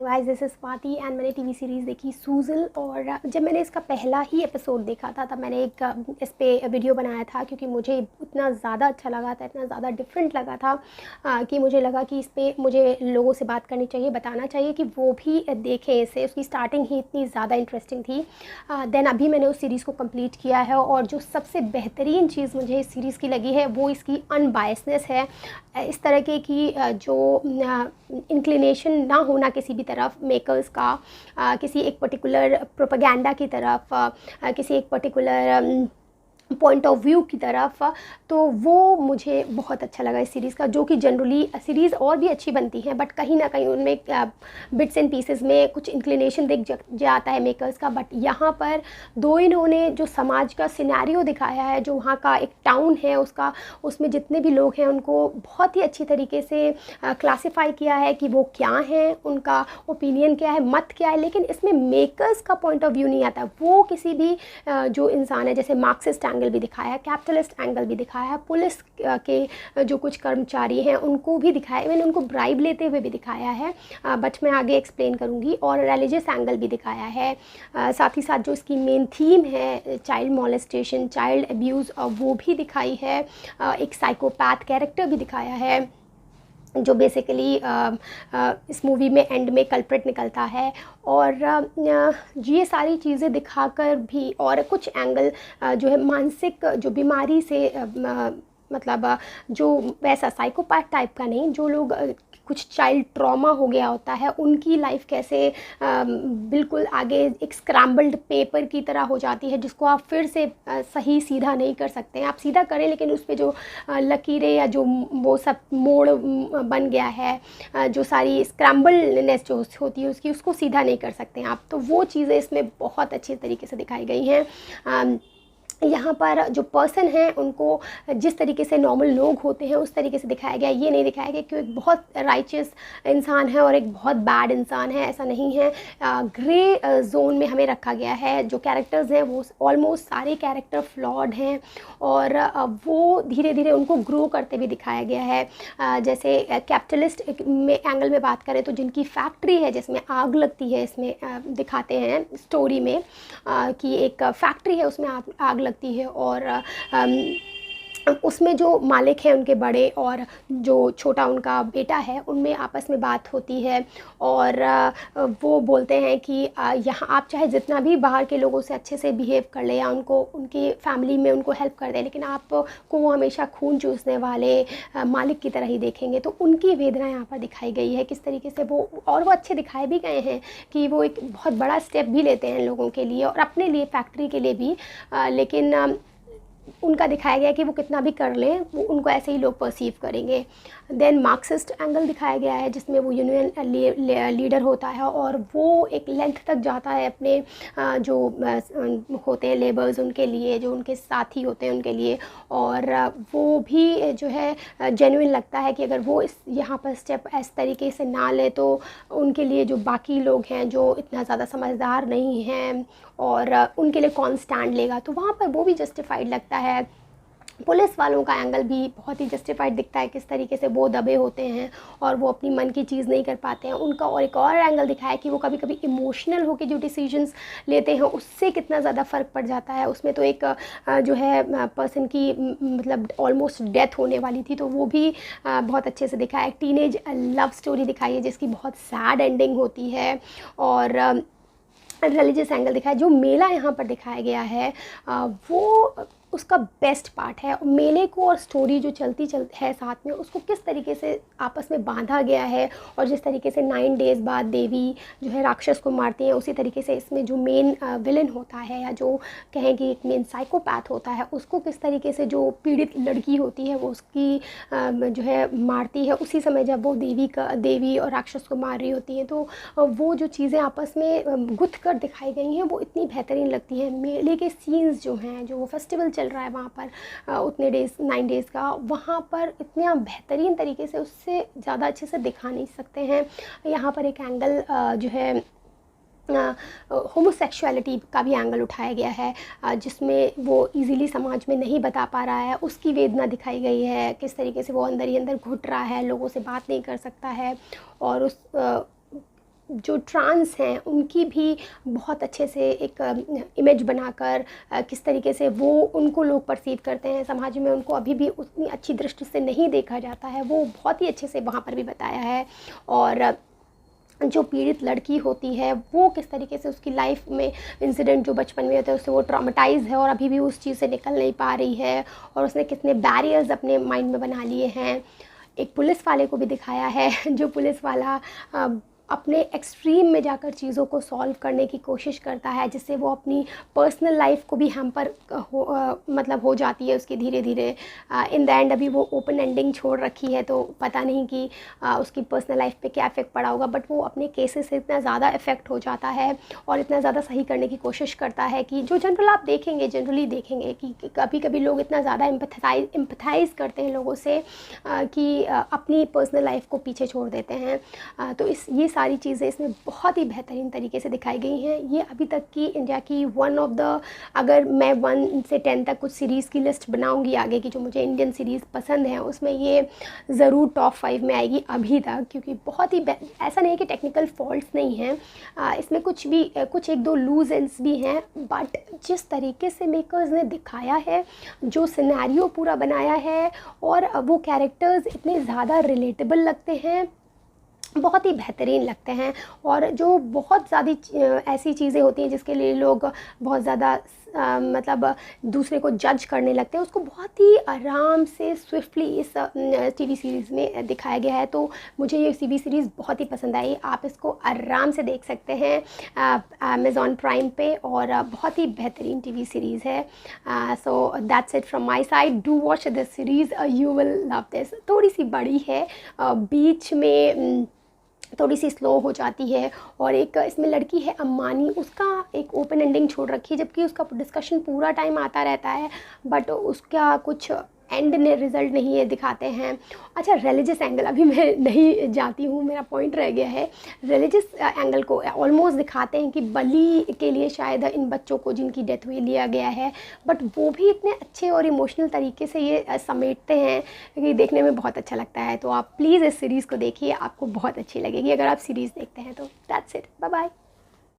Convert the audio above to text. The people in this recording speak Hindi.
Guys this is Swati and मैंने टीवी सीरीज़ देखी सूज़ल। और जब मैंने इसका पहला ही एपिसोड देखा था तब मैंने एक इस पे वीडियो बनाया था, क्योंकि मुझे इतना ज़्यादा अच्छा लगा था, इतना ज़्यादा डिफरेंट लगा था कि मुझे लगा कि इस पे मुझे लोगों से बात करनी चाहिए, बताना चाहिए कि वो भी देखें इसे। उसकी स्टार्टिंग ही इतनी ज़्यादा इंटरेस्टिंग थी। देन अभी मैंने उस सीरीज़ को कंप्लीट किया है, और जो सबसे बेहतरीन चीज़ मुझे इस सीरीज़ की लगी है वो इसकी अनबायसनेस है। इस तरह के कि जो इंक्लिनेशन ना होना किसी भी तरफ मेकर्स का, किसी एक पर्टिकुलर प्रोपेगेंडा की तरफ, किसी एक पर्टिकुलर पॉइंट ऑफ व्यू की तरफ। तो वो मुझे बहुत अच्छा लगा इस सीरीज़ का, जो कि जनरली सीरीज़ और भी अच्छी बनती हैं बट कहीं ना कहीं उनमें बिट्स एंड पीसेस में कुछ इंक्लिनेशन दिख जाता है मेकर्स का। बट यहाँ पर दो इन्होंने जो समाज का सिनेरियो दिखाया है, जो वहाँ का एक टाउन है उसका, उसमें जितने भी लोग हैं उनको बहुत ही अच्छी तरीके से क्लासिफाई किया है कि वो क्या हैं, उनका ओपिनियन क्या है, मत क्या है। लेकिन इसमें मेकर्स का पॉइंट ऑफ व्यू नहीं आता। वो किसी भी जो इंसान है, जैसे मार्क्सिस्ट एंगल भी दिखाया है, कैपिटलिस्ट एंगल भी दिखाया है, पुलिस के जो कुछ कर्मचारी हैं उनको भी दिखाया है, मैंने उनको ब्राइब लेते हुए भी दिखाया है, बट मैं आगे एक्सप्लेन करूँगी। और रिलीजियस एंगल भी दिखाया है। साथ ही साथ जो इसकी मेन थीम है चाइल्ड मोलेस्टेशन, चाइल्ड अब्यूज़, वो भी दिखाई है। एक साइकोपैथ कैरेक्टर भी दिखाया है जो बेसिकली इस मूवी में एंड में कल्प्रिट निकलता है। और ये सारी चीज़ें दिखाकर भी, और कुछ एंगल जो है मानसिक जो बीमारी से मतलब जो वैसा साइकोपैथ टाइप का नहीं, जो लोग कुछ चाइल्ड ट्रॉमा हो गया होता है, उनकी लाइफ कैसे बिल्कुल आगे एक स्क्रैम्बल्ड पेपर की तरह हो जाती है, जिसको आप फिर से सही सीधा नहीं कर सकते हैं। आप सीधा करें लेकिन उस पर जो लकीरें या जो वो सब मोड़ बन गया है, जो सारी स्क्रैम्बलनेस जो होती है उसकी, उसको सीधा नहीं कर सकते हैं आप। तो वो चीज़ें इसमें बहुत अच्छी तरीके से दिखाई गई हैं। यहाँ पर जो पर्सन हैं उनको जिस तरीके से नॉर्मल लोग होते हैं उस तरीके से दिखाया गया। ये नहीं दिखाया गया कि एक बहुत राइचियस इंसान है और एक बहुत बैड इंसान है, ऐसा नहीं है। ग्रे जोन में हमें रखा गया है। जो कैरेक्टर्स हैं वो ऑलमोस्ट सारे कैरेक्टर फ्लॉड हैं, और वो धीरे धीरे उनको ग्रो करते भी दिखाया गया है। जैसे कैपिटलिस्ट में एंगल में बात करें तो जिनकी फैक्ट्री है जिसमें आग लगती है, इसमें दिखाते हैं स्टोरी में कि एक फैक्ट्री है उसमें आग लगती है, और उसमें जो मालिक हैं उनके बड़े और जो छोटा उनका बेटा है, उनमें आपस में बात होती है। और वो बोलते हैं कि यहाँ आप चाहे जितना भी बाहर के लोगों से अच्छे से बिहेव कर ले या उनको उनकी फैमिली में उनको हेल्प कर दें, लेकिन आपको वो हमेशा खून चूसने वाले मालिक की तरह ही देखेंगे। तो उनकी वेदना यहाँ पर दिखाई गई है किस तरीके से वो, और वो अच्छे दिखाए भी गए हैं कि वो एक बहुत बड़ा स्टेप भी लेते हैं लोगों के लिए और अपने लिए, फैक्ट्री के लिए भी। लेकिन उनका दिखाया गया कि वो कितना भी कर लें वो उनको ऐसे ही लोग परसीव करेंगे। देन मार्क्सिस्ट एंगल दिखाया गया है जिसमें वो यूनियन लीडर होता है और वो एक लेंथ तक जाता है अपने जो होते हैं लेबर्स उनके लिए, जो उनके साथी होते हैं उनके लिए। और वो भी जो है जेन्युइन लगता है कि अगर वो इस यहाँ पर स्टेप इस तरीके से ना ले तो उनके लिए जो बाकी लोग हैं जो इतना ज़्यादा समझदार नहीं हैं और उनके लिए कौन स्टैंड लेगा, तो वहाँ पर वो भी जस्टिफाइड लगता है। पुलिस वालों का एंगल भी बहुत ही जस्टिफाइड दिखता है, किस तरीके से वो दबे होते हैं और वो अपनी मन की चीज़ नहीं कर पाते हैं उनका। और एक और एंगल दिखाया है कि वो कभी कभी इमोशनल होकर जो डिसीजंस लेते हैं उससे कितना ज़्यादा फ़र्क पड़ जाता है। उसमें तो एक जो है पर्सन की मतलब ऑलमोस्ट डेथ होने वाली थी, तो वो भी बहुत अच्छे से दिखाया है। टीनेज लव स्टोरी दिखाई है जिसकी बहुत सैड एंडिंग होती है। और रिलीजियस एंगल दिखाया, जो मेला यहाँ पर दिखाया गया है वो उसका बेस्ट पार्ट है। मेले को और स्टोरी जो चलती है साथ में, उसको किस तरीके से आपस में बांधा गया है, और जिस तरीके से 9 डेज़ बाद देवी जो है राक्षस को मारती है, उसी तरीके से इसमें जो मेन विलन होता है या जो कहें कि एक मेन साइकोपैथ होता है, उसको किस तरीके से जो पीड़ित लड़की होती है वो उसकी जो है मारती है उसी समय जब वो देवी और राक्षस को मार रही होती हैं। तो वो जो चीज़ें आपस में गुथ कर दिखाई गई हैं वो इतनी बेहतरीन लगती हैं। मेले के सीन्स जो हैं, जो वो फेस्टिवल चल रहा है वहाँ पर उतने डेज़ 9 डेज़ का, वहाँ पर इतना बेहतरीन तरीके से उससे ज़्यादा अच्छे से दिखा नहीं सकते हैं। यहाँ पर एक एंगल जो है होमोसेक्सुअलिटी का भी एंगल उठाया गया है, जिसमें वो इजीली समाज में नहीं बता पा रहा है, उसकी वेदना दिखाई गई है, किस तरीके से वो अंदर ही अंदर घुट रहा है, लोगों से बात नहीं कर सकता है। और जो ट्रांस हैं उनकी भी बहुत अच्छे से एक इमेज बनाकर किस तरीके से वो उनको लोग परसीव करते हैं, समाज में उनको अभी भी उतनी अच्छी दृष्टि से नहीं देखा जाता है, वो बहुत ही अच्छे से वहाँ पर भी बताया है। और जो पीड़ित लड़की होती है वो किस तरीके से उसकी लाइफ में इंसिडेंट जो बचपन में होता है उससे वो ट्रॉमेटाइज है और अभी भी उस चीज़ से निकल नहीं पा रही है, और उसने कितने बैरियर्स अपने माइंड में बना लिए हैं। एक पुलिस वाले को भी दिखाया है जो पुलिस वाला अपने एक्सट्रीम में जाकर चीज़ों को सॉल्व करने की कोशिश करता है, जिससे वो अपनी पर्सनल लाइफ को भी हैम्पर मतलब हो जाती है उसकी धीरे धीरे। इन द एंड अभी वो ओपन एंडिंग छोड़ रखी है तो पता नहीं कि उसकी पर्सनल लाइफ पे क्या इफ़ेक्ट पड़ा होगा, बट वो अपने केसेस से इतना ज़्यादा इफ़ेक्ट हो जाता है और इतना ज़्यादा सही करने की कोशिश करता है कि जो जनरली देखेंगे कि कभी कभी लोग इतना ज़्यादा एम्पथाइज़ करते हैं लोगों से कि अपनी पर्सनल लाइफ को पीछे छोड़ देते हैं। तो ये सारी चीज़ें इसमें बहुत ही बेहतरीन तरीके से दिखाई गई हैं। ये अभी तक की इंडिया की वन ऑफ द, अगर मैं 1 से 10 तक कुछ सीरीज़ की लिस्ट बनाऊंगी आगे की जो मुझे इंडियन सीरीज़ पसंद है, उसमें ये ज़रूर टॉप 5 में आएगी अभी तक, क्योंकि बहुत ही ऐसा नहीं है कि टेक्निकल फॉल्ट्स नहीं हैं, इसमें कुछ 1-2 लूज एंड्स भी हैं, बट जिस तरीके से मेकर्स ने दिखाया है, जो सिनेरियो पूरा बनाया है और वो कैरेक्टर्स इतने ज़्यादा रिलेटेबल लगते हैं, बहुत ही बेहतरीन लगते हैं। और जो बहुत ज़्यादा ऐसी चीज़ें होती हैं जिसके लिए लोग बहुत ज़्यादा मतलब दूसरे को जज करने लगते हैं, उसको बहुत ही आराम से स्विफ्टली इस टीवी सीरीज़ में दिखाया गया है। तो मुझे ये टीवी सीरीज़ बहुत ही पसंद आई। आप इसको आराम से देख सकते हैं अमेज़ॉन प्राइम पे, और बहुत ही बेहतरीन टीवी सीरीज़ है। So that's it from my side. Do watch this series, you will love this. थोड़ी सी बड़ी है, बीच में थोड़ी सी स्लो हो जाती है, और एक इसमें लड़की है अम्मानी, उसका एक ओपन एंडिंग छोड़ रखी है, जबकि उसका डिस्कशन पूरा टाइम आता रहता है, बट उसका कुछ एंड ने रिज़ल्ट नहीं है दिखाते हैं। अच्छा, रिलीजियस एंगल अभी मैं नहीं जाती हूँ, मेरा पॉइंट रह गया है। रिलीजियस एंगल को ऑलमोस्ट दिखाते हैं कि बलि के लिए शायद इन बच्चों को जिनकी डेथ हुई लिया गया है, बट वो भी इतने अच्छे और इमोशनल तरीके से ये समेटते हैं कि देखने में बहुत अच्छा लगता है। तो आप प्लीज़ इस सीरीज़ को देखिए, आपको बहुत अच्छी लगेगी अगर आप सीरीज़ देखते हैं तो। That's it, bye bye.